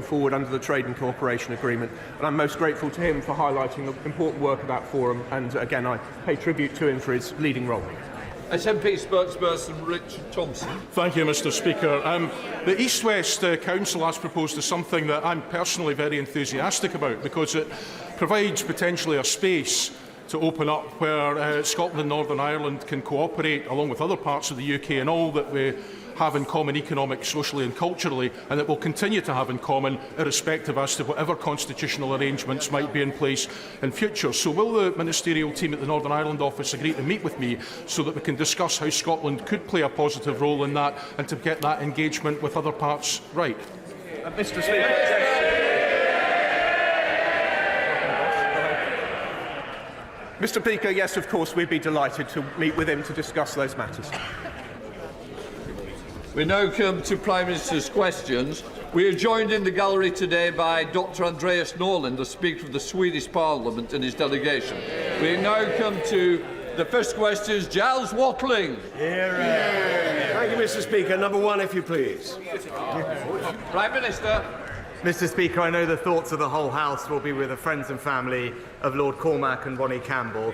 forward under the Trade and Cooperation Agreement, and I'm most grateful to him for highlighting the important work of that forum, and again I pay tribute to him for his leading role. SNP spokesperson Richard Thompson. Thank you, Mr Speaker. The East-West Council has proposed is something that I'm personally very enthusiastic about, because it provides potentially a space to open up where Scotland and Northern Ireland can cooperate along with other parts of the UK in all that we have in common economically, socially and culturally, and that will continue to have in common irrespective as to whatever constitutional arrangements might be in place in future. So will the ministerial team at the Northern Ireland office agree to meet with me so that we can discuss how Scotland could play a positive role in that and to get that engagement with other parts right? Mr Speaker. Mr Speaker, yes, of course, we'd be delighted to meet with him to discuss those matters. We now come to Prime Minister's questions. We are joined in the gallery today by Dr Andreas Norlund, the Speaker of the Swedish Parliament, and his delegation. We now come to the first questions. Giles Watling. Thank you, Mr Speaker. Number one, if you please. Prime Minister. Mr Speaker, I know the thoughts of the whole House will be with the friends and family of Lord Cormac and Ronnie Campbell.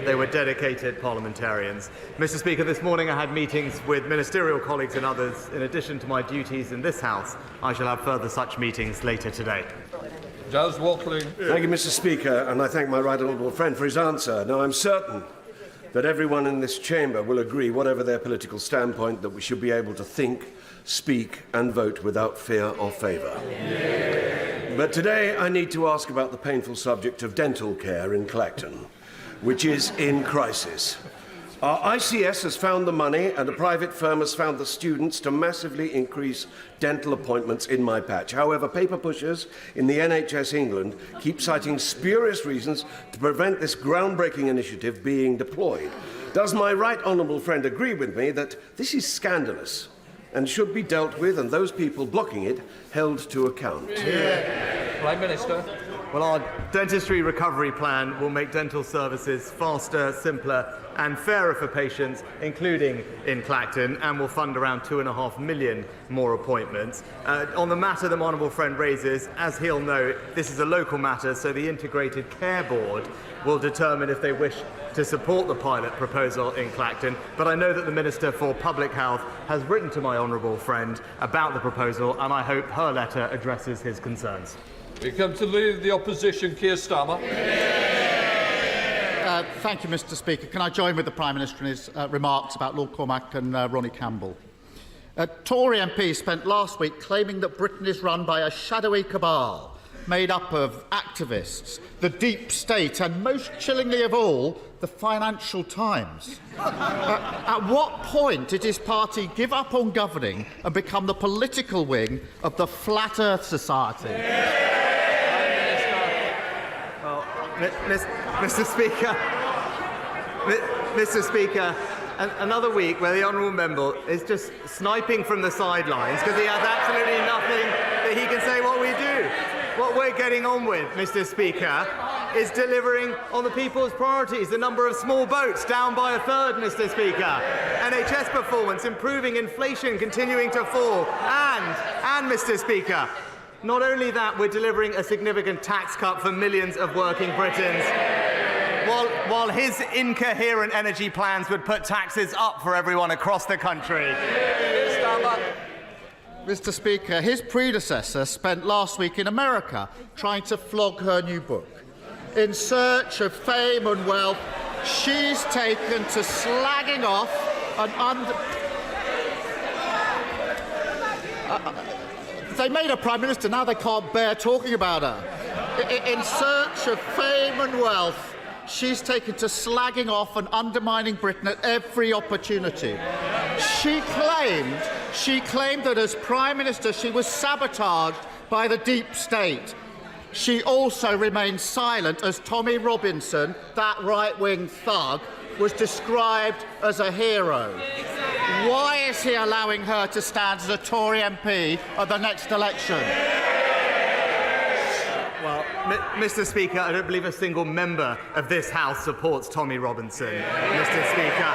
They were dedicated parliamentarians. Mr Speaker, this morning I had meetings with ministerial colleagues and others. In addition to my duties in this House, I shall have further such meetings later today. Giles Watling. Thank you, Mr Speaker, and I thank my right honourable friend for his answer. Now, I'm certain that everyone in this chamber will agree, whatever their political standpoint, that we should be able to think, speak and vote without fear or favour. But today I need to ask about the painful subject of dental care in Clacton, which is in crisis. Our ICS has found the money and a private firm has found the students to massively increase dental appointments in my patch. However, paper pushers in the NHS England keep citing spurious reasons to prevent this groundbreaking initiative being deployed. Does my right honourable friend agree with me that this is scandalous and should be dealt with, and those people blocking it held to account? Prime Minister. Well, our dentistry recovery plan will make dental services faster, simpler and fairer for patients, including in Clacton, and will fund around 2.5 million more appointments. On the matter the honourable friend raises, as he'll know, this is a local matter, so the Integrated Care Board will determine if they wish to support the pilot proposal in Clacton. But I know that the Minister for Public Health has written to my honourable friend about the proposal, and I hope her letter addresses his concerns. We come to the Leader of the Opposition, Keir Starmer. Thank you, Mr Speaker. Can I join with the Prime Minister in his remarks about Lord Cormac and Ronnie Campbell? Tory MP spent last week claiming that Britain is run by a shadowy cabal made up of activists, the deep state and, most chillingly of all, the Financial Times. At what point did his party give up on governing and become the political wing of the Flat Earth Society? Well, Mr Speaker, another week where the honourable member is just sniping from the sidelines because he has absolutely nothing that he can say what we do. What we're getting on with, Mr Speaker, is delivering on the people's priorities. The number of small boats down by 1/3, Mr Speaker. NHS performance, improving, inflation continuing to fall. And Mr Speaker, not only that, we're delivering a significant tax cut for millions of working Britons, while his incoherent energy plans would put taxes up for everyone across the country. Mr Speaker, his predecessor spent last week in America trying to flog her new book. In search of fame and wealth, she's taken to slagging off and they made her Prime Minister, now they can't bear talking about her. In search of fame and wealth, she's taken to slagging off and undermining Britain at every opportunity. She claimed that as Prime Minister she was sabotaged by the deep state. She also remained silent as Tommy Robinson, that right-wing thug, was described as a hero. Why is he allowing her to stand as a Tory MP at the next election? Well, Mr Speaker, I don't believe a single member of this House supports Tommy Robinson, Mr Speaker.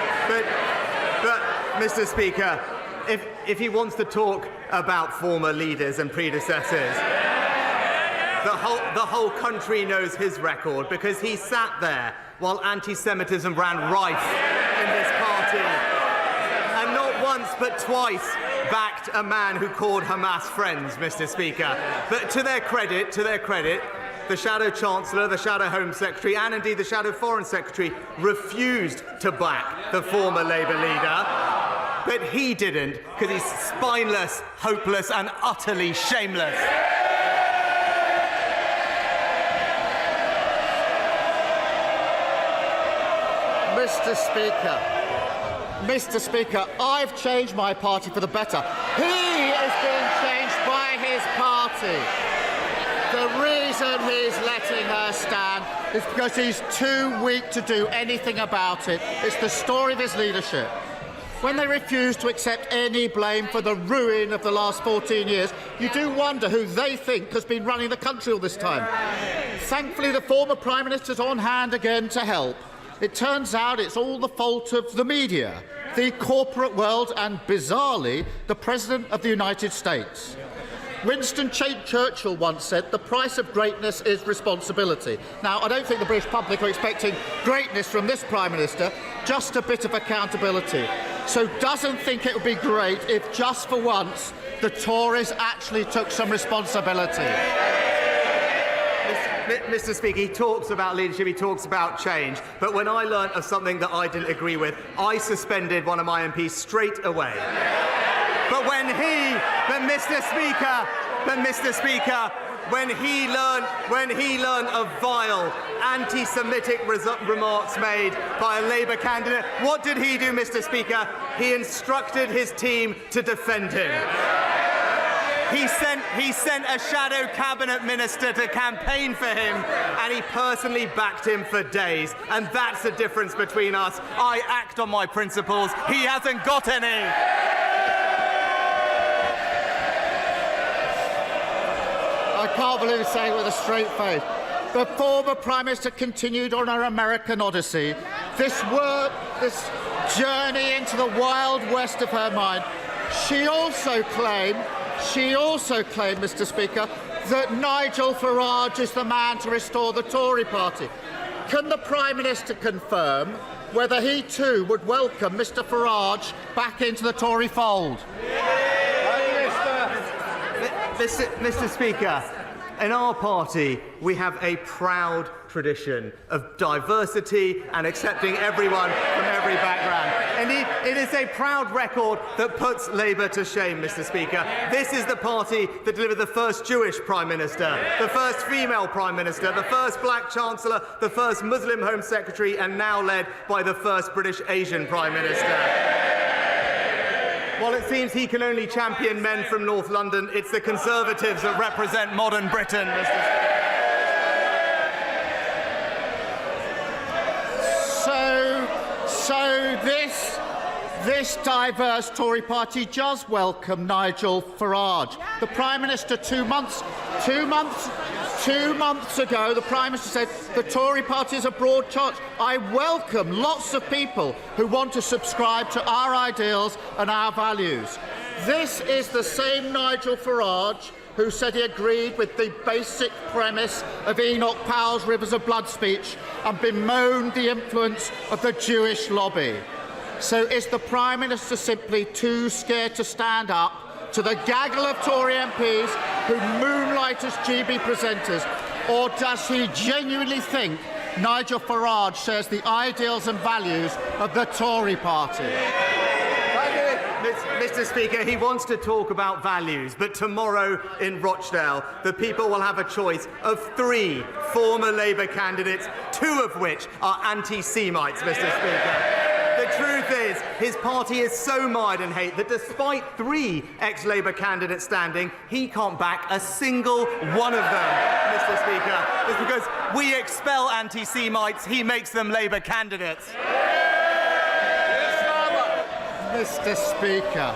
But Mr Speaker, if he wants to talk about former leaders and predecessors, the whole country knows his record because he sat there while anti-Semitism ran rife in this party, and not once but twice backed a man who called Hamas friends, Mr. Speaker. But to their credit, the Shadow Chancellor, the Shadow Home Secretary, and indeed the Shadow Foreign Secretary refused to back the former Labour leader. But he didn't, because he's spineless, hopeless, and utterly shameless. Mr. Speaker, I've changed my party for the better. He is being changed by his party. The reason he's letting her stand is because he's too weak to do anything about it. It's the story of his leadership. When they refuse to accept any blame for the ruin of the last 14 years, you do wonder who they think has been running the country all this time. Thankfully, the former Prime Minister's on hand again to help. It turns out it's all the fault of the media, the corporate world, and, bizarrely, the President of the United States. Winston Churchill once said, "The price of greatness is responsibility." Now, I don't think the British public are expecting greatness from this Prime Minister, just a bit of accountability. So doesn't think it would be great if, just for once, the Tories actually took some responsibility. Mr. Speaker, he talks about leadership, he talks about change, but when I learnt of something that I didn't agree with, I suspended one of my MPs straight away. But Mr. Speaker, when he learned of vile anti-Semitic remarks made by a Labour candidate, what did he do, Mr. Speaker? He instructed his team to defend him. He sent a shadow cabinet minister to campaign for him, and he personally backed him for days. And that's the difference between us. I act on my principles. He hasn't got any. I can't believe he's saying it with a straight face. The former Prime Minister continued on her American odyssey. This journey into the wild west of her mind. She also claimed, Mr. Speaker, that Nigel Farage is the man to restore the Tory party. Can the Prime Minister confirm whether he too would welcome Mr. Farage back into the Tory fold? Mr. Speaker, in our party, we have a proud tradition of diversity and accepting everyone from every background. Indeed, it is a proud record that puts Labour to shame, Mr. Speaker. This is the party that delivered the first Jewish Prime Minister, the first female Prime Minister, the first black Chancellor, the first Muslim Home Secretary, and now led by the first British Asian Prime Minister. While it seems he can only champion men from North London, it's the Conservatives that represent modern Britain, Mr. Speaker. So this diverse Tory party does welcome Nigel Farage. The Prime Minister 2 months ago, the Prime Minister said the Tory party is a broad church. I welcome lots of people who want to subscribe to our ideals and our values. This is the same Nigel Farage who said he agreed with the basic premise of Enoch Powell's Rivers of Blood speech and bemoaned the influence of the Jewish lobby. So is the Prime Minister simply too scared to stand up to the gaggle of Tory MPs who moonlight as GB presenters, or does he genuinely think Nigel Farage shares the ideals and values of the Tory party? Mr. Speaker, he wants to talk about values, but tomorrow in Rochdale, the people will have a choice of 3 former Labour candidates, 2 of which are anti-Semites, Mr. Speaker. The truth is, his party is so mired in hate that despite 3 ex-Labour candidates standing, he can't back a single one of them, Mr. Speaker. It's because we expel anti-Semites, he makes them Labour candidates. Mr. Speaker,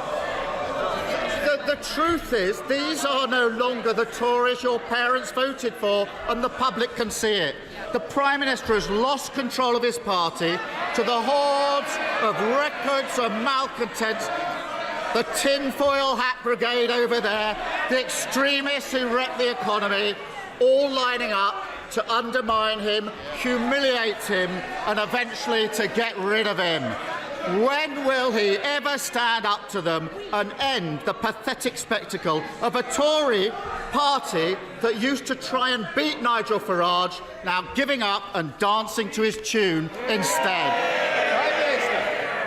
the truth is, these are no longer the Tories your parents voted for, and the public can see it. The Prime Minister has lost control of his party to the hordes of records of malcontents, the tinfoil hat brigade over there, the extremists who wreck the economy, all lining up to undermine him, humiliate him, and eventually to get rid of him. When will he ever stand up to them and end the pathetic spectacle of a Tory party that used to try and beat Nigel Farage, now giving up and dancing to his tune instead?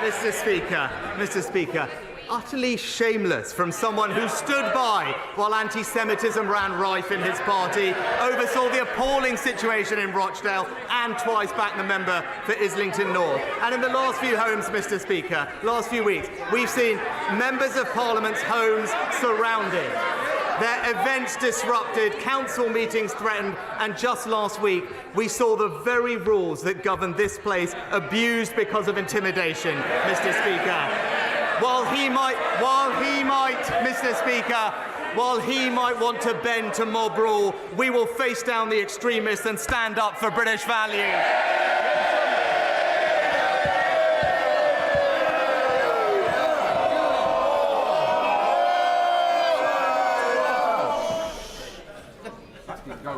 Mr. Speaker, utterly shameless from someone who stood by while anti-Semitism ran rife in his party, oversaw the appalling situation in Rochdale and twice backed the member for Islington North. And in the last few homes, Mr. Speaker, last few weeks, we've seen members of Parliament's homes surrounded, their events disrupted, council meetings threatened, and just last week we saw the very rules that govern this place abused because of intimidation, Mr. Speaker. While he might, Mr. Speaker, while he might want to bend to mob rule, we will face down the extremists and stand up for British values.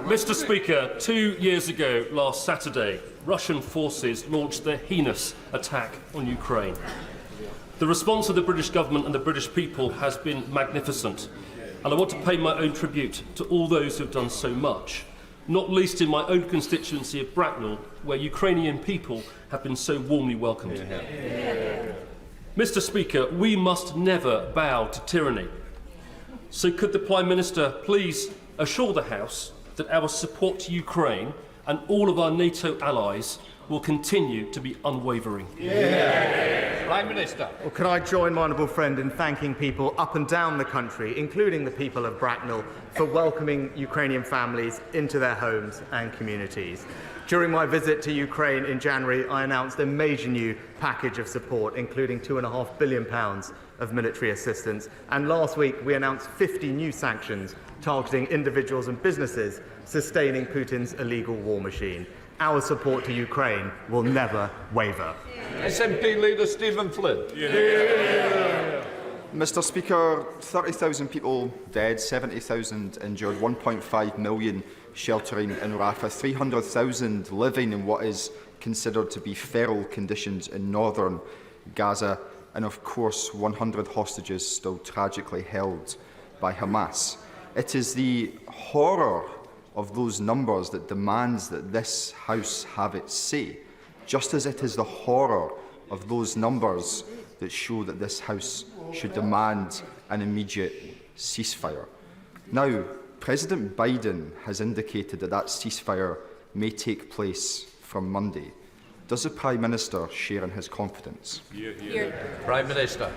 Mr. Speaker, 2 years ago, last Saturday, Russian forces launched their heinous attack on Ukraine. The response of the British government and the British people has been magnificent, and I want to pay my own tribute to all those who have done so much, not least in my own constituency of Bracknell, where Ukrainian people have been so warmly welcomed. Mr. Speaker, we must never bow to tyranny. So could the Prime Minister please assure the House that our support to Ukraine and all of our NATO allies will continue to be unwavering? Prime Minister. Well, can I join my honourable friend in thanking people up and down the country, including the people of Bracknell, for welcoming Ukrainian families into their homes and communities. During my visit to Ukraine in January, I announced a major new package of support, including £2.5 billion of military assistance. And last week, we announced 50 new sanctions targeting individuals and businesses sustaining Putin's illegal war machine. Our support to Ukraine will never waver. SNP Leader Stephen Flynn. Mr. Speaker, 30,000 people dead, 70,000 injured, 1.5 million sheltering in Rafah, 300,000 living in what is considered to be feral conditions in northern Gaza, and of course 100 hostages still tragically held by Hamas. It is the horror of those numbers that demands that this House have its say, just as it is the horror of those numbers that show that this House should demand an immediate ceasefire. Now, President Biden has indicated that that ceasefire may take place from Monday. Does the Prime Minister share in his confidence? Prime Minister.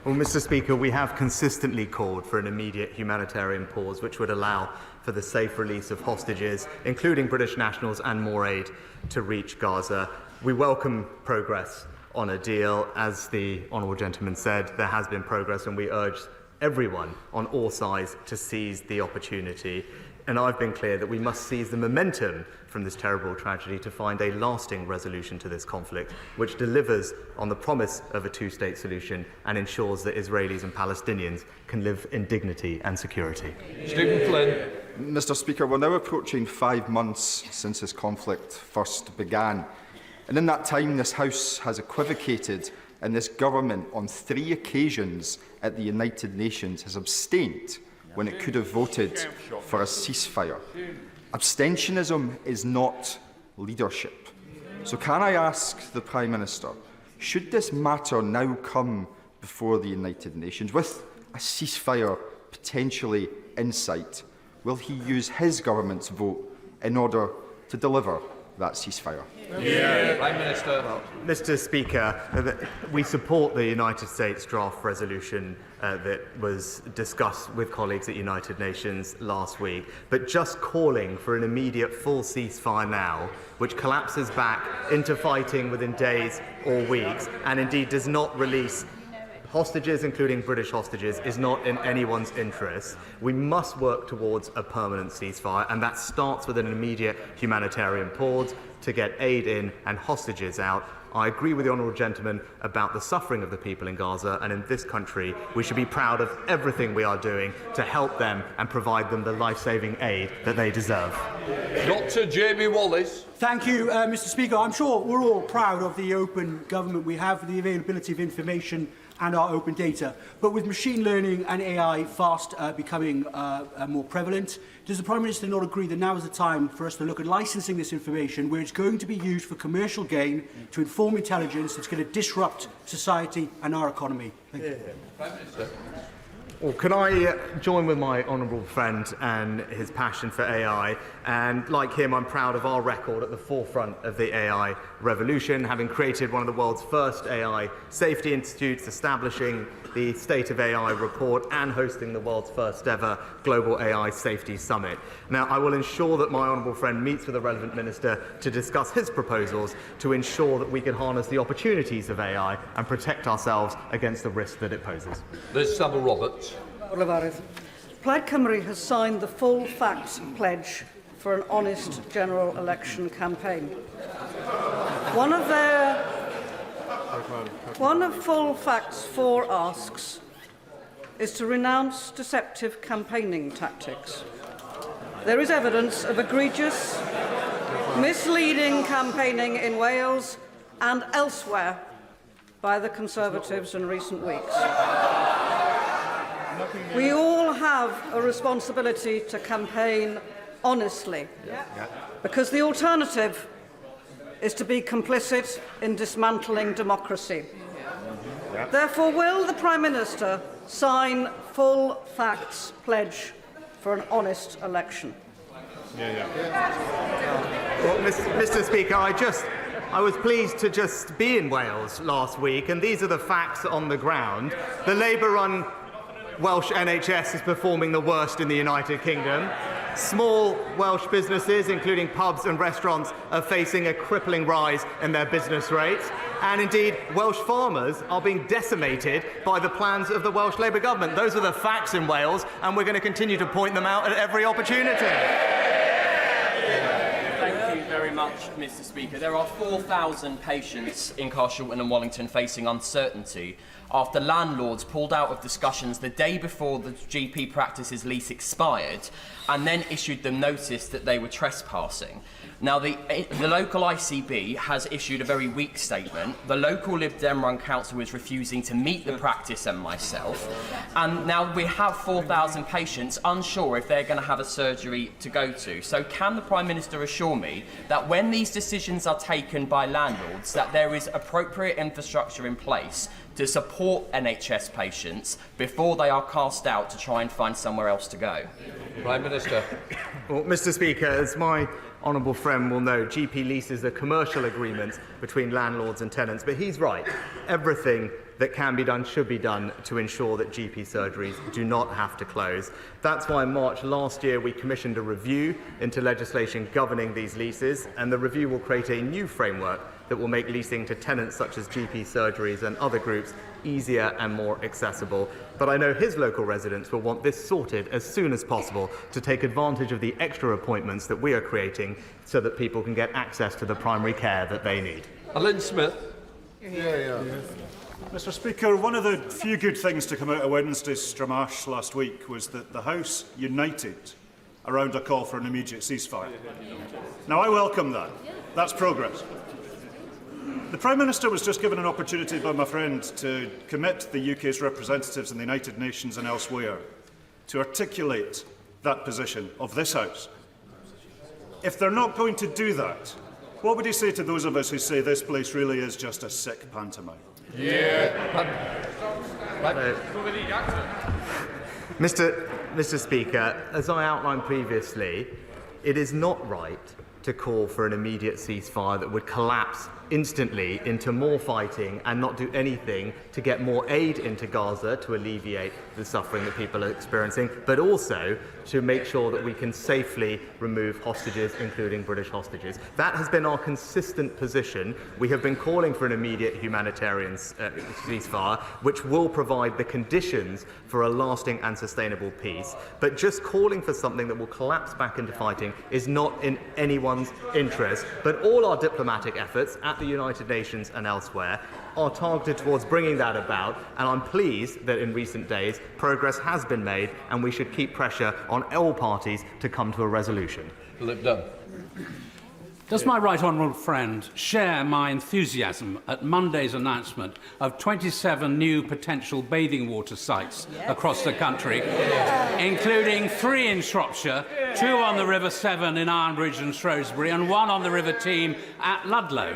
Well, Mr. Speaker, we have consistently called for an immediate humanitarian pause which would allow for the safe release of hostages, including British nationals, and more aid to reach Gaza. We welcome progress on a deal. As the honourable gentleman said, there has been progress, and we urge everyone on all sides to seize the opportunity. And I've been clear that we must seize the momentum from this terrible tragedy to find a lasting resolution to this conflict, which delivers on the promise of a two-state solution and ensures that Israelis and Palestinians can live in dignity and security. Stephen Flynn. Mr. Speaker, we're now approaching 5 months since this conflict first began. And in that time, this House has equivocated, and this government on 3 occasions at the United Nations has abstained when it could have voted for a ceasefire. Abstentionism is not leadership. So can I ask the Prime Minister, should this matter now come before the United Nations, with a ceasefire potentially in sight, will he use his government's vote in order to deliver that ceasefire? Prime Minister. Well, Mr. Speaker, we support the United States draft resolution that was discussed with colleagues at United Nations last week, but just calling for an immediate full ceasefire now, which collapses back into fighting within days or weeks, and indeed does not release hostages, including British hostages, is not in anyone's interest. We must work towards a permanent ceasefire, and that starts with an immediate humanitarian pause to get aid in and hostages out. I agree with the honourable gentleman about the suffering of the people in Gaza, and in this country we should be proud of everything we are doing to help them and provide them the life-saving aid that they deserve. Dr. Jamie Wallace. Thank you, Mr. Speaker. I'm sure we're all proud of the open government we have, the availability of information and our open data. But with machine learning and AI fast becoming more prevalent, does the Prime Minister not agree that now is the time for us to look at licensing this information where it's going to be used for commercial gain to inform intelligence that's going to disrupt society and our economy? Thank you. Prime Minister. Well, can I join with my honourable friend and his passion for AI? And like him, I'm proud of our record at the forefront of the AI revolution, having created one of the world's first AI safety institutes, establishing the State of AI report, and hosting the world's first ever Global AI Safety Summit. Now, I will ensure that my honourable friend meets with the relevant minister to discuss his proposals to ensure that we can harness the opportunities of AI and protect ourselves against the risk that it poses. Liz Saville Roberts. Plaid Cymru has signed the full facts pledge for an honest general election campaign. One of full facts 4 asks is to renounce deceptive campaigning tactics. There is evidence of egregious, misleading campaigning in Wales and elsewhere by the Conservatives in recent weeks. We all have a responsibility to campaign honestly, because the alternative is to be complicit in dismantling democracy. Therefore, will the Prime Minister sign full facts pledge for an honest election? Well, Mr. Speaker, I was pleased to just be in Wales last week, and these are the facts on the ground. The Labour-run Welsh NHS is performing the worst in the United Kingdom. Small Welsh businesses, including pubs and restaurants, are facing a crippling rise in their business rates. And indeed, Welsh farmers are being decimated by the plans of the Welsh Labour government. Those are the facts in Wales, and we're going to continue to point them out at every opportunity. Thank you very much, Mr. Speaker. There are 4,000 patients in Carshalton and Wallington facing uncertainty after landlords pulled out of discussions the day before the GP practice's lease expired and then issued them notice that they were trespassing. Now, the local ICB has issued a very weak statement. The local Lib Dem run council is refusing to meet the practice and myself. And now we have 4,000 patients unsure if they're going to have a surgery to go to. So can the Prime Minister assure me that when these decisions are taken by landlords, that there is appropriate infrastructure in place to support NHS patients before they are cast out to try and find somewhere else to go? Prime Minister. Well, Mr. Speaker, as my honourable friend will know, GP leases are commercial agreements between landlords and tenants, but he's right. Everything that can be done should be done to ensure that GP surgeries do not have to close. That's why in March last year we commissioned a review into legislation governing these leases, and the review will create a new framework that will make leasing to tenants such as GP surgeries and other groups easier and more accessible. But I know his local residents will want this sorted as soon as possible to take advantage of the extra appointments that we are creating so that people can get access to the primary care that they need. Alan Smith. Mr. Speaker, one of the few good things to come out of Wednesday's Stramash last week was that the House united around a call for an immediate ceasefire. Now, I welcome that. That's progress. The Prime Minister was just given an opportunity by my friend to commit the UK's representatives in the United Nations and elsewhere to articulate that position of this House. If they're not going to do that, what would he say to those of us who say this place really is just a sick pantomime? Mr. Speaker, as I outlined previously, it is not right to call for an immediate ceasefire that would collapse instantly into more fighting and not do anything to get more aid into Gaza to alleviate the suffering that people are experiencing, but also to make sure that we can safely remove hostages, including British hostages. That has been our consistent position. We have been calling for an immediate humanitarian ceasefire, which will provide the conditions for a lasting and sustainable peace. But just calling for something that will collapse back into fighting is not in anyone's interest. But all our diplomatic efforts at the United Nations and elsewhere are targeted towards bringing that about, and I'm pleased that in recent days progress has been made, and we should keep pressure on all parties to come to a resolution. Lip Dunn. Does my right honourable friend share my enthusiasm at Monday's announcement of 27 new potential bathing water sites across the country, including 3 in Shropshire, 2 on the River Severn in Ironbridge and Shrewsbury, and 1 on the River Team at Ludlow?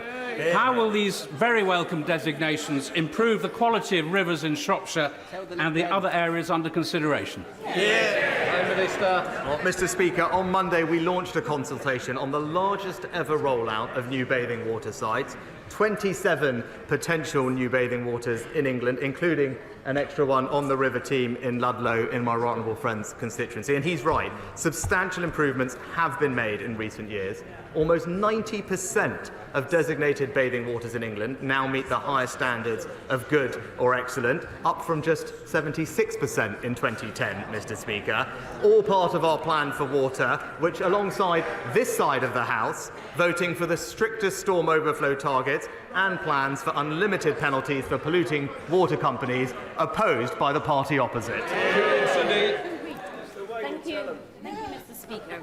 How will these very welcome designations improve the quality of rivers in Shropshire and the other areas under consideration? Well, Mr. Speaker, on Monday we launched a consultation on the largest ever rollout of new bathing water sites. 27 potential new bathing waters in England, including an extra one on the River Team in Ludlow in my right honourable friend's constituency. And he's right, substantial improvements have been made in recent years. Almost 90% of designated bathing waters in England now meet the highest standards of good or excellent, up from just 76% in 2010, Mr. Speaker. All part of our plan for water, which alongside this side of the House, voting for the strictest storm overflow targets and plans for unlimited penalties for polluting water companies, opposed by the party opposite. Thank you, Mr. Speaker.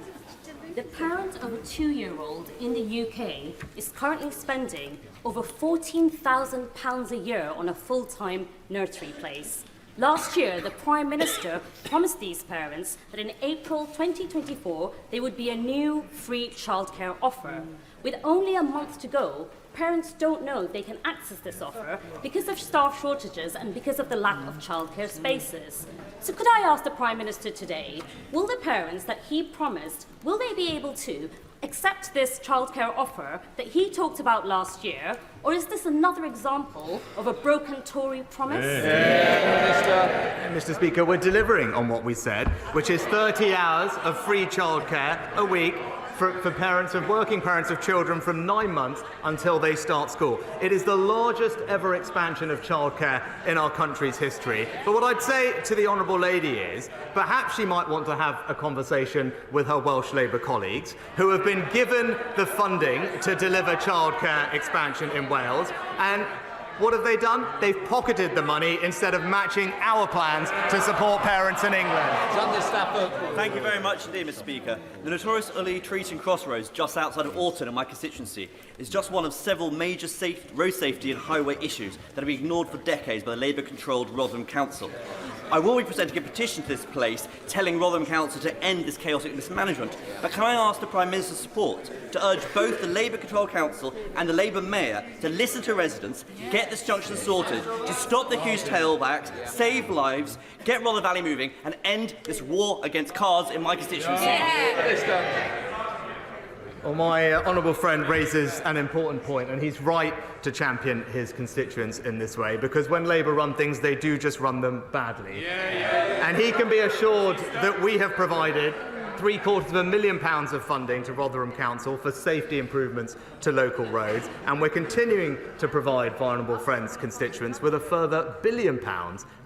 The parent of a 2-year-old in the UK is currently spending over £14,000 a year on a full-time nursery place. Last year, the Prime Minister promised these parents that in April 2024 there would be a new free childcare offer. With only a month to go, parents don't know they can access this offer because of staff shortages and because of the lack of childcare spaces. So could I ask the Prime Minister today, will the parents that he promised, will they be able to accept this childcare offer that he talked about last year, or is this another example of a broken Tory promise? Mr. Speaker, we're delivering on what we said, which is 30 hours of free childcare a week for parents of working parents of children from 9 months until they start school. It is the largest ever expansion of childcare in our country's history. But what I'd say to the honourable lady is, perhaps she might want to have a conversation with her Welsh Labour colleagues, who have been given the funding to deliver childcare expansion in Wales, and what have they done? They've pocketed the money instead of matching our plans to support parents in England. Thank you very much indeed, Mr. Speaker. The notorious Uli Treaton Crossroads, just outside of Alton in my constituency, is just one of several major road safety and highway issues that have been ignored for decades by the Labour-controlled Rotherham Council. I will be presenting a petition to this place telling Rotherham Council to end this chaotic mismanagement. But can I ask the Prime Minister's support to urge both the Labour-controlled Council and the Labour Mayor to listen to residents, get this junction sorted, to stop the huge tailbacks, save lives, get Rother Valley moving, and end this war against cars in my constituency? Well, my honourable friend raises an important point, and he's right to champion his constituents in this way, because when Labour run things, they do just run them badly. And he can be assured that we have provided £750,000 of funding to Rotherham Council for safety improvements to local roads, and we're continuing to provide vulnerable friends' constituents with a further £1 billion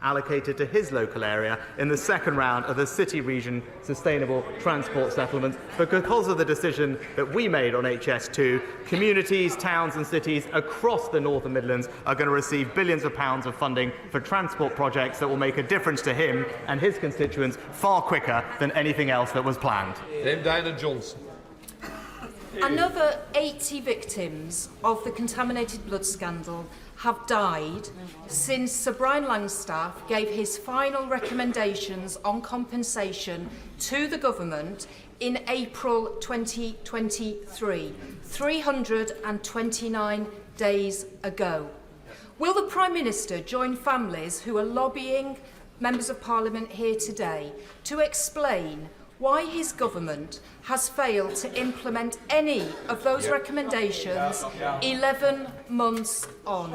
allocated to his local area in the second round of the City Region Sustainable Transport Settlements. Because of the decision that we made on HS2, communities, towns and cities across the North and Midlands are going to receive billions of pounds of funding for transport projects that will make a difference to him and his constituents far quicker than anything else that was planned. Diana Johnson. Another 80 victims of the contaminated blood scandal have died since Sir Brian Langstaff gave his final recommendations on compensation to the government in April 2023, 329 days ago. Will the Prime Minister join families who are lobbying members of Parliament here today to explain why his government has failed to implement any of those recommendations 11 months on.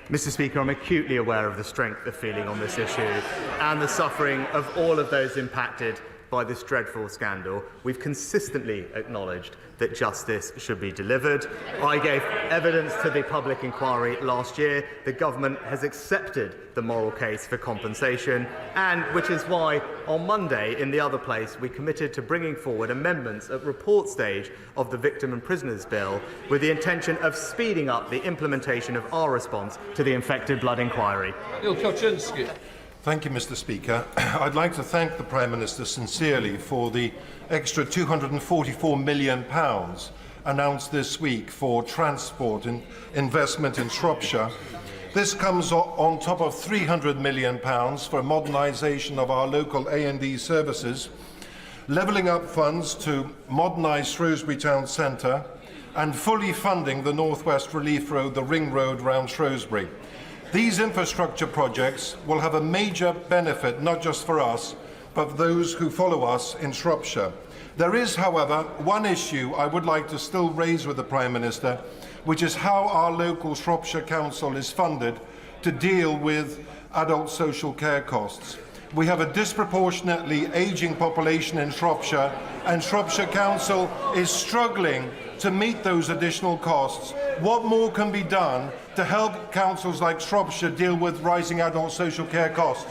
Mr. Speaker, I'm acutely aware of the strength of feeling on this issue and the suffering of all of those impacted by this dreadful scandal. We've consistently acknowledged that justice should be delivered. I gave evidence to the public inquiry last year. The government has accepted the moral case for compensation, and which is why on Monday, in the other place, we committed to bringing forward amendments at report stage of the Victim and Prisoners Bill with the intention of speeding up the implementation of our response to the infected blood inquiry. Neil Kaczynski. Thank you, Mr. Speaker. I'd like to thank the Prime Minister sincerely for the extra £244 million announced this week for transport and investment in Shropshire. This comes on top of £300 million for modernisation of our local A&E services, levelling up funds to modernise Shrewsbury Town Centre, and fully funding the North West Relief Road, the Ring Road round Shrewsbury. These infrastructure projects will have a major benefit not just for us, but those who follow us in Shropshire. There is, however, one issue I would like to still raise with the Prime Minister, which is how our local Shropshire Council is funded to deal with adult social care costs. We have a disproportionately ageing population in Shropshire, and Shropshire Council is struggling to meet those additional costs. What more can be done to help councils like Shropshire deal with rising adult social care costs?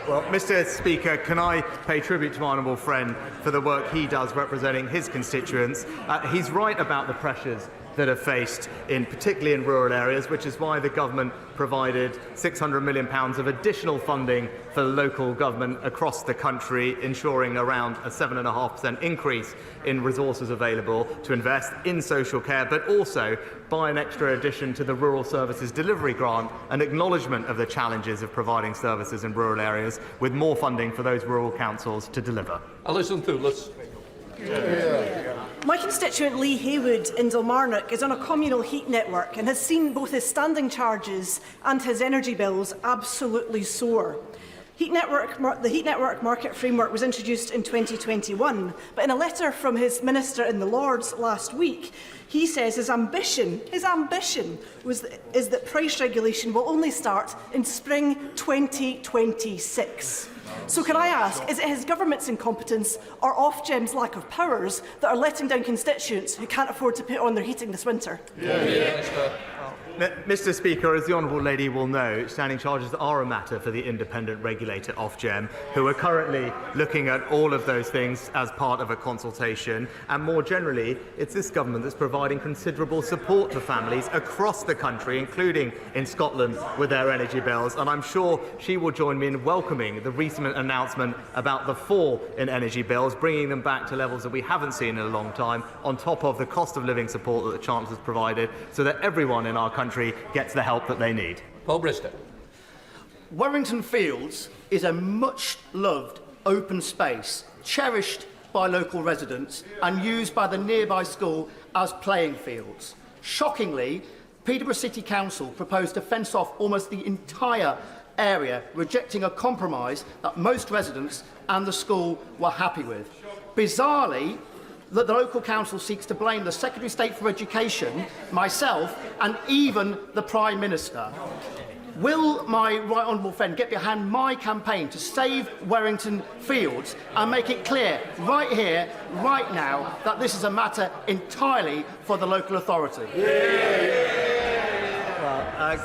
Well, Mr. Speaker, can I pay tribute to my honourable friend for the work he does representing his constituents? He's right about the pressures that are faced, particularly in rural areas, which is why the government provided £600 million of additional funding for local government across the country, ensuring around a 7.5% increase in resources available to invest in social care, but also by an extra addition to the Rural Services Delivery Grant, an acknowledgement of the challenges of providing services in rural areas, with more funding for those rural councils to deliver. Alison Thewlis. My constituent Lee Haywood in Dalmarnock is on a communal heat network and has seen both his standing charges and his energy bills absolutely soar. The Heat Network Market Framework was introduced in 2021, but in a letter from his Minister in the Lords last week, he says his ambition is that price regulation will only start in spring 2026. So can I ask, is it his government's incompetence or Ofgem's lack of powers that are letting down constituents who can't afford to put on their heating this winter? Mr. Speaker, as the honourable lady will know, standing charges are a matter for the independent regulator Ofgem, who are currently looking at all of those things as part of a consultation. And more generally, it's this government that's providing considerable support to families across the country, including in Scotland, with their energy bills. And I'm sure she will join me in welcoming the recent announcement about the fall in energy bills, bringing them back to levels that we haven't seen in a long time, on top of the cost of living support that the Chancellor's provided, so that everyone in our country gets the help that they need. Paul Bristow. Warrington Fields is a much-loved open space, cherished by local residents and used by the nearby school as playing fields. Shockingly, Peterborough City Council proposed to fence off almost the entire area, rejecting a compromise that most residents and the school were happy with. Bizarrely, that the local council seeks to blame the Secretary of State for Education, myself, and even the Prime Minister. Will my right honourable friend get behind my campaign to save Warrington Fields and make it clear right here, right now, that this is a matter entirely for the local authority?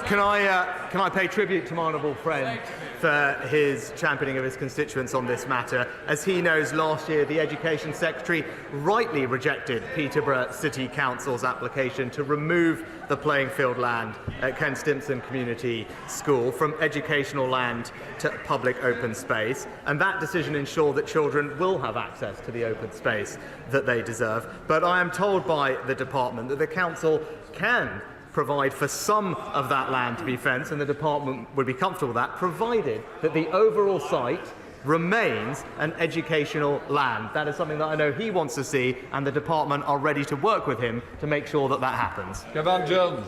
Can I pay tribute to my honourable friend for his championing of his constituents on this matter? As he knows, last year the Education Secretary rightly rejected Peterborough City Council's application to remove the playing field land at Ken Stimpson Community School from educational land to public open space, and that decision ensured that children will have access to the open space that they deserve. But I am told by the department that the council can provide for some of that land to be fenced, and the department would be comfortable with that, provided that the overall site remains an educational land. That is something that I know he wants to see, and the department are ready to work with him to make sure that that happens. Kevin Jones.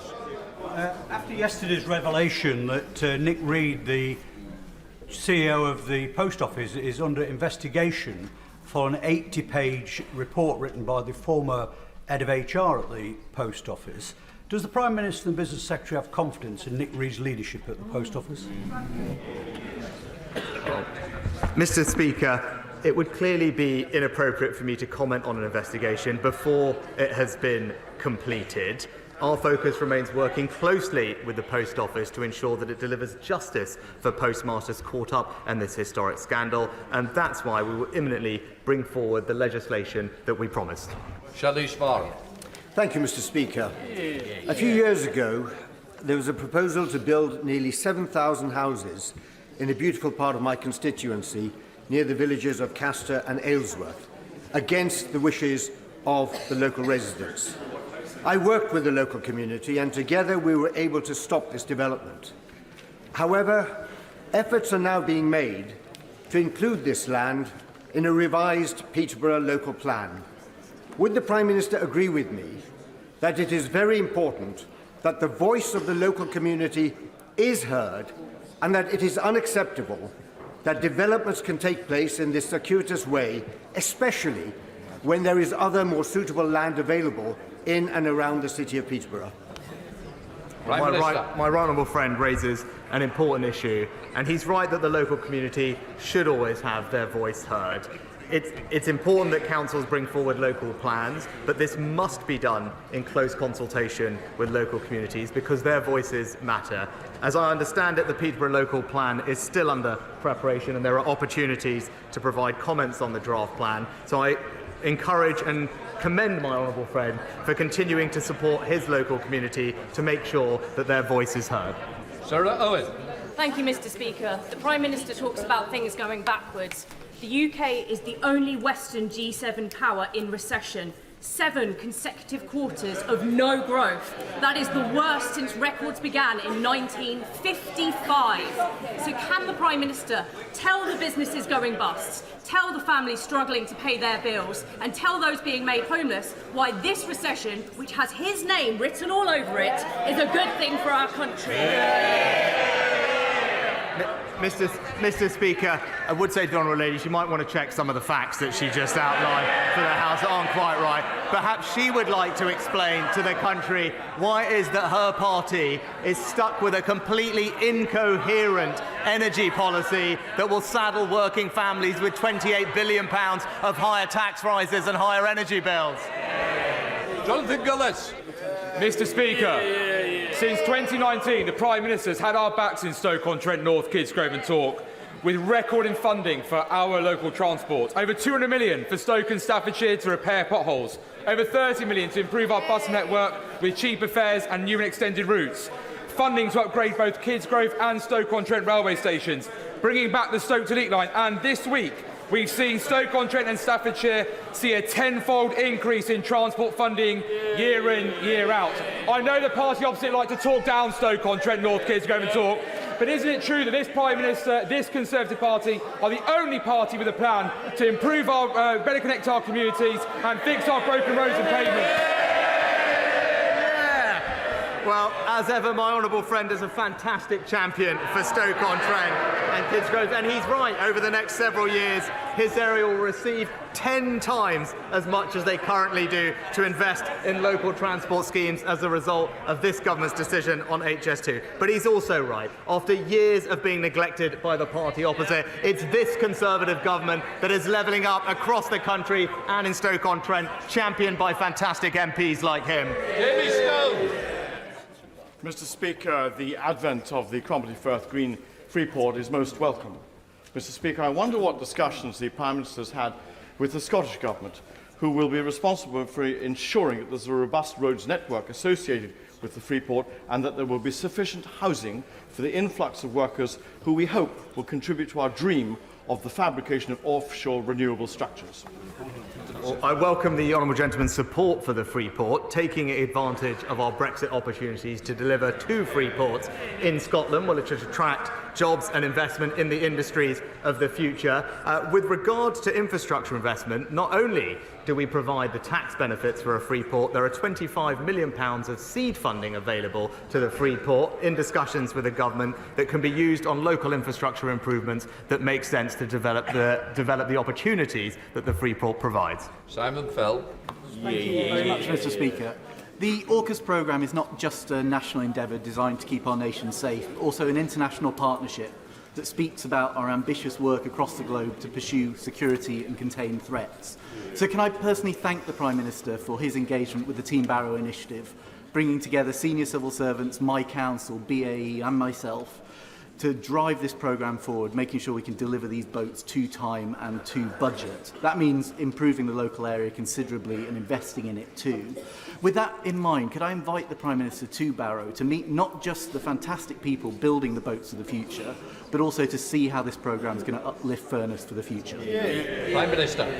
After yesterday's revelation that Nick Reid, the CEO of the Post Office is under investigation for an 80-page report written by the former head of HR at the Post Office. Does the Prime Minister and Business Secretary have confidence in Nick Reed's leadership at the Post Office? Mr. Speaker, it would clearly be inappropriate for me to comment on an investigation before it has been completed. Our focus remains working closely with the Post Office to ensure that it delivers justice for postmasters caught up in this historic scandal, and that's why we will imminently bring forward the legislation that we promised. Thank you, Mr. Speaker. A few years ago, there was a proposal to build nearly 7,000 houses in a beautiful part of my constituency near the villages of Castor and Aylesworth, against the wishes of the local residents. I worked with the local community, and together we were able to stop this development. However, efforts are now being made to include this land in a revised Peterborough local plan. Would the Prime Minister agree with me that it is very important that the voice of the local community is heard, and that it is unacceptable that developments can take place in this circuitous way, especially when there is other more suitable land available in and around the city of Peterborough? My right honourable friend raises an important issue, and he's right that the local community should always have their voice heard. It's important that councils bring forward local plans, but this must be done in close consultation with local communities because their voices matter. As I understand it, the Peterborough local plan is still under preparation and there are opportunities to provide comments on the draft plan. So I encourage and commend my honourable friend for continuing to support his local community to make sure that their voice is heard. Sarah Owen. Thank you, Mr. Speaker. The Prime Minister talks about things going backwards. The UK is the only Western G7 power in recession. 7 consecutive quarters of no growth. That is the worst since records began in 1955. So can the Prime Minister tell the businesses going bust, tell the families struggling to pay their bills, and tell those being made homeless why this recession, which has his name written all over it, is a good thing for our country? Mr. Speaker, I would say to the honourable lady she might want to check some of the facts that she just outlined for the House that aren't quite right. Perhaps she would like to explain to the country why it is that her party is stuck with a completely incoherent energy policy that will saddle working families with £28 billion of higher tax rises and higher energy bills. Jonathan Gillis. Mr. Speaker, since 2019, the Prime Minister has had our backs in Stoke-on-Trent North, Kidsgrove and Tork, with record in funding for our local transport. Over £200 million for Stoke and Staffordshire to repair potholes. Over £30 million to improve our bus network with cheaper fares and new and extended routes. Funding to upgrade both Kidsgrove and Stoke-on-Trent railway stations. Bringing back the Stoke to Leek line. And this week, we've seen Stoke-on-Trent and Staffordshire see a tenfold increase in transport funding year in, year out. I know the party opposite like to talk down Stoke-on-Trent North, Kidsgrove and Talk, but isn't it true that this Prime Minister, this Conservative Party, are the only party with a plan to improve our, better connect our communities and fix our broken roads and pavements? Well, as ever, my honourable friend is a fantastic champion for Stoke-on-Trent and Kidsgrove, and he's right. Over the next several years, his area will receive 10 times as much as they currently do to invest in local transport schemes as a result of this government's decision on HS2. But he's also right. After years of being neglected by the party opposite, it's this Conservative government that is levelling up across the country and in Stoke-on-Trent, championed by fantastic MPs like him. Jamie Stone. Mr. Speaker, the advent of the Cromarty Firth Green Freeport is most welcome. Mr. Speaker, I wonder what discussions the Prime Minister has had with the Scottish Government, who will be responsible for ensuring that there's a robust roads network associated with the Freeport and that there will be sufficient housing for the influx of workers who we hope will contribute to our dream of the fabrication of offshore renewable structures. Well, I welcome the honourable gentleman's support for the Freeport, taking advantage of our Brexit opportunities to deliver 2 Freeports in Scotland, which will attract jobs and investment in the industries of the future. With regards to infrastructure investment, not only do we provide the tax benefits for a free port, there are £25 million of seed funding available to the free port in discussions with the government that can be used on local infrastructure improvements that make sense to develop the opportunities that the free port provides. Simon Fell. Thank you very much, Mr. Speaker. The AUKUS programme is not just a national endeavour designed to keep our nation safe, but also an international partnership that speaks about our ambitious work across the globe to pursue security and contain threats. So can I personally thank the Prime Minister for his engagement with the Team Barrow initiative, bringing together senior civil servants, my council, BAE and myself to drive this programme forward, making sure we can deliver these boats to time and to budget. That means improving the local area considerably and investing in it too. With that in mind, could I invite the Prime Minister to Barrow to meet not just the fantastic people building the boats of the future, but also to see how this programme is going to uplift Furness for the future? Prime Minister.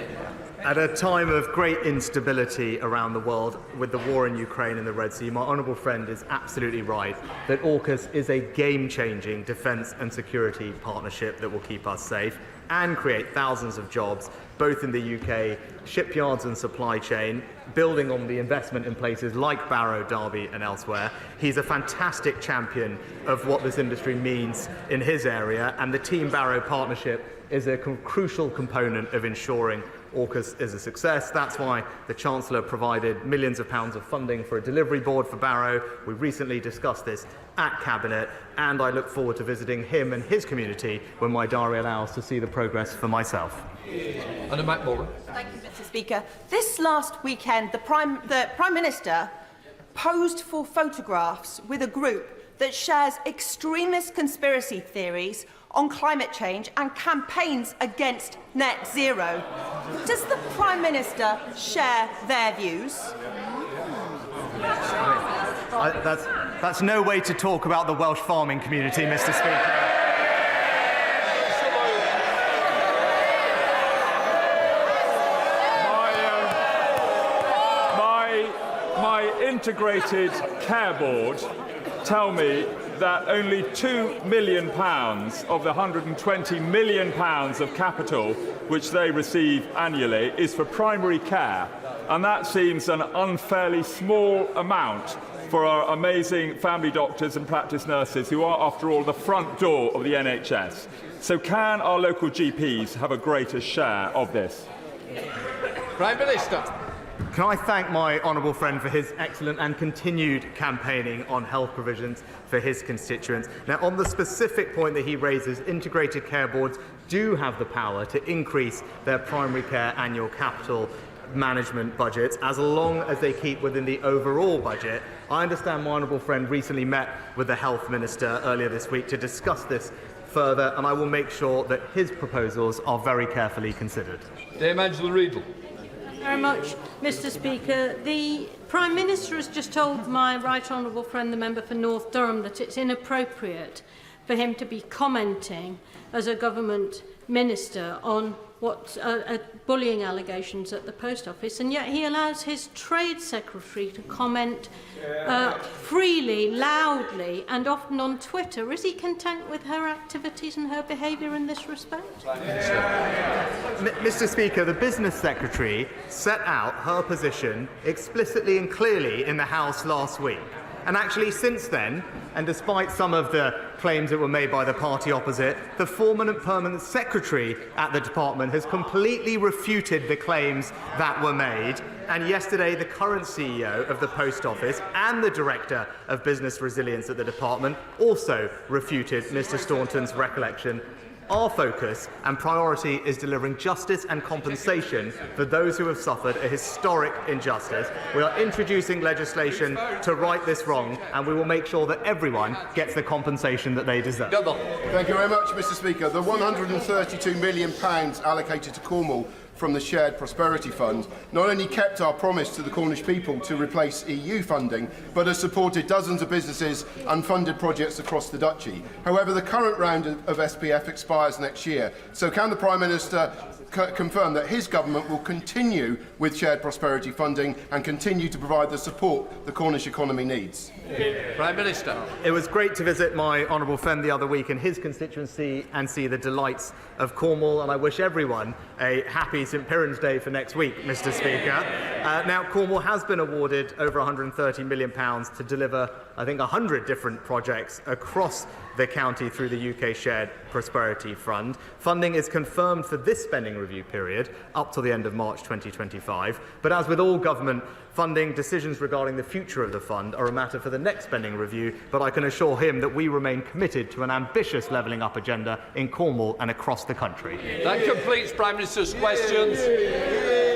At a time of great instability around the world with the war in Ukraine and the Red Sea, my honourable friend is absolutely right that AUKUS is a game-changing defence and security partnership that will keep us safe and create thousands of jobs, both in the UK, shipyards and supply chain, building on the investment in places like Barrow, Derby and elsewhere. He's a fantastic champion of what this industry means in his area, and the Team Barrow partnership is a crucial component of ensuring AUKUS is a success. That's why the Chancellor provided millions of pounds of funding for a delivery board for Barrow. We recently discussed this at Cabinet, and I look forward to visiting him and his community when my diary allows to see the progress for myself. Anna McMorgan. Thank you, Mr. Speaker. This last weekend, the Prime Minister posed for photographs with a group that shares extremist conspiracy theories on climate change and campaigns against net zero. Does the Prime Minister share their views? That's no way to talk about the Welsh farming community, Mr. Speaker. My integrated care board tell me that only £2 million of the £120 million of capital which they receive annually is for primary care, and that seems an unfairly small amount for our amazing family doctors and practice nurses who are, after all, the front door of the NHS. So can our local GPs have a greater share of this? Prime Minister. Can I thank my honourable friend for his excellent and continued campaigning on health provisions for his constituents. Now, on the specific point that he raises, integrated care boards do have the power to increase their primary care annual capital management budgets as long as they keep within the overall budget. I understand my honourable friend recently met with the Health Minister earlier this week to discuss this further, and I will make sure that his proposals are very carefully considered. Dame Angela Riedel. Very much, Mr. Speaker. The Prime Minister has just told my right honourable friend, the member for North Durham, that it's inappropriate for him to be commenting as a government minister on what bullying allegations at the post office, and yet he allows his trade secretary to comment freely, loudly, and often on Twitter. Is he content with her activities and her behaviour in this respect? Mr. Speaker, the business secretary set out her position explicitly and clearly in the House last week. And actually, since then, and despite some of the claims that were made by the party opposite, the former and permanent secretary at the department has completely refuted the claims that were made. And yesterday, the current CEO of the Post Office and the Director of Business Resilience at the department also refuted Mr. Staunton's recollection. Our focus and priority is delivering justice and compensation for those who have suffered a historic injustice. We are introducing legislation to right this wrong, and we will make sure that everyone gets the compensation that they deserve. Thank you very much, Mr. Speaker. The £132 million allocated to Cornwall from the Shared Prosperity Fund not only kept our promise to the Cornish people to replace EU funding, but has supported dozens of businesses and funded projects across the Duchy. However, the current round of SPF expires next year, so can the Prime Minister confirm that his government will continue with shared prosperity funding and continue to provide the support the Cornish economy needs? Prime Minister. It was great to visit my honourable friend the other week in his constituency and see the delights of Cornwall, and I wish everyone a happy St Piran's Day for next week, Mr Speaker. Now, Cornwall has been awarded over £130 million to deliver, I think, 100 different projects across the county through the UK Shared Prosperity Fund. Funding is confirmed for this spending review period up to the end of March 2025, but as with all government funding, decisions regarding the future of the fund are a matter for the next spending review, but I can assure him that we remain committed to an ambitious levelling up agenda in Cornwall and across the country. That completes Prime Minister's questions.